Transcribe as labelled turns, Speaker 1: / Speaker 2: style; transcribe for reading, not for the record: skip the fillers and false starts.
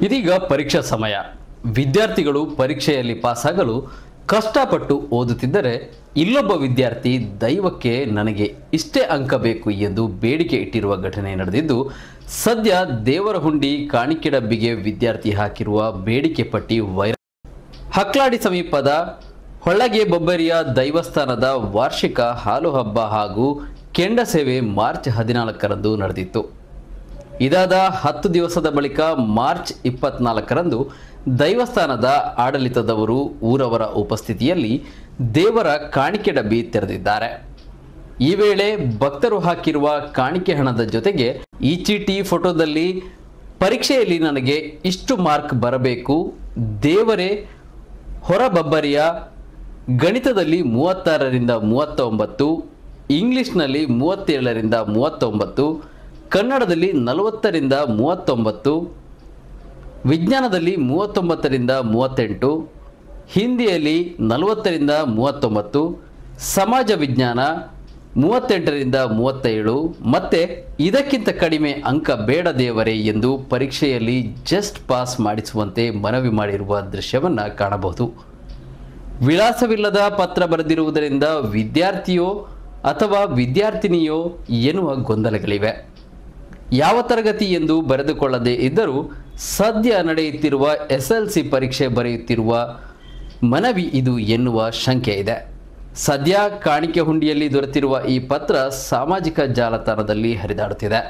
Speaker 1: ಇದೀಗ ಪರೀಕ್ಷಾ ಸಮಯ. ವಿದ್ಯಾರ್ಥಿಗಳು ಪರೀಕ್ಷೆಯಲ್ಲಿ ಪಾಸಾಗಲು ಕಷ್ಟಪಟ್ಟು ಓದುತ್ತಿದ್ದರೆ ಇಲ್ಲೊಬ್ಬ ವಿದ್ಯಾರ್ಥಿ ದೈವಕ್ಕೆ ನನಗೆ ಇಷ್ಟೇ ಅಂಕ ಬೇಕು ಎಂದು ಬೇಡಿಕೆ ಇಟ್ಟಿರುವ ಘಟನೆ ನಡೆದಿದ್ದು, ಸದ್ಯ ದೇವರಹುಂಡಿ ಕಾಣಿಕೆ ಡಬ್ಬಿಗೆ ವಿದ್ಯಾರ್ಥಿ ಹಾಕಿರುವ ಬೇಡಿಕೆ ಪಟ್ಟಿ ವೈರಲ್. ಹಕ್ಲಾಡಿ ಸಮೀಪದ ಹೊಳ್ಳಗೆ ಬೊಬ್ಬರಿಯ ದೈವಸ್ಥಾನದ ವಾರ್ಷಿಕ ಹಾಲು ಹಬ್ಬ ಹಾಗೂ ಕೆಂಡ ಸೇವೆ ಮಾರ್ಚ್ 14ರಂದು ನಡೆದಿತ್ತು. ಇದಾದ 10 ದಿವಸದ ಬಳಿಕ ಮಾರ್ಚ್ 24ರಂದು ದೈವಸ್ಥಾನದ ಆಡಳಿತದವರು ಊರವರ ಉಪಸ್ಥಿತಿಯಲ್ಲಿ ದೇವರ ಕಾಣಿಕೆ ಡಬ್ಬಿ ತೆರೆದಿದ್ದಾರೆ. ಈ ವೇಳೆ ಭಕ್ತರು ಹಾಕಿರುವ ಕಾಣಿಕೆ ಹಣದ ಜೊತೆಗೆ ಈ ಚೀಟಿ ಫೋಟೋದಲ್ಲಿ ಪರೀಕ್ಷೆಯಲ್ಲಿ ನನಗೆ ಇಷ್ಟು ಮಾರ್ಕ್ ಬರಬೇಕು, ದೇವರೇ ಹೊರಬಬ್ಬರಿಯ ಗಣಿತದಲ್ಲಿ 36ರಿಂದ 39, ಇಂಗ್ಲಿಷ್ನಲ್ಲಿ 37ರಿಂದ 39, ಕನ್ನಡದಲ್ಲಿ 40ರಿಂದ 39, ವಿಜ್ಞಾನದಲ್ಲಿ 39ರಿಂದ 38, ಹಿಂದಿಯಲ್ಲಿ 40ರಿಂದ 39, ಸಮಾಜ ವಿಜ್ಞಾನ 38ರಿಂದ 37 ಮತ್ತೆ ಇದಕ್ಕಿಂತ ಕಡಿಮೆ ಅಂಕ ಬೇಡ ದೇವರೇ ಎಂದು ಪರೀಕ್ಷೆಯಲ್ಲಿ ಜಸ್ಟ್ ಪಾಸ್ ಮಾಡಿಸುವಂತೆ ಮನವಿ ಮಾಡಿರುವ ದೃಶ್ಯವನ್ನು ಕಾಣಬಹುದು. ವಿಳಾಸವಿಲ್ಲದ ಪತ್ರ ಬರೆದಿರುವುದರಿಂದ ವಿದ್ಯಾರ್ಥಿಯೋ ಅಥವಾ ವಿದ್ಯಾರ್ಥಿನಿಯೋ ಎನ್ನುವ ಗೊಂದಲಗಳಿವೆ. ಯಾವ ತರಗತಿ ಎಂದು ಬರೆದುಕೊಳ್ಳದೇ ಇದ್ದರೂ ಸದ್ಯ ನಡೆಯುತ್ತಿರುವ SLC ಪರೀಕ್ಷೆ ಬರೆಯುತ್ತಿರುವ ಮನವಿ ಇದು ಎನ್ನುವ ಶಂಕೆ ಇದೆ. ಸದ್ಯ ಕಾಣಿಕೆ ಹುಂಡಿಯಲ್ಲಿ ದೊರೆತಿರುವ ಈ ಪತ್ರ ಸಾಮಾಜಿಕ ಜಾಲತಾಣದಲ್ಲಿ ಹರಿದಾಡುತ್ತಿದೆ.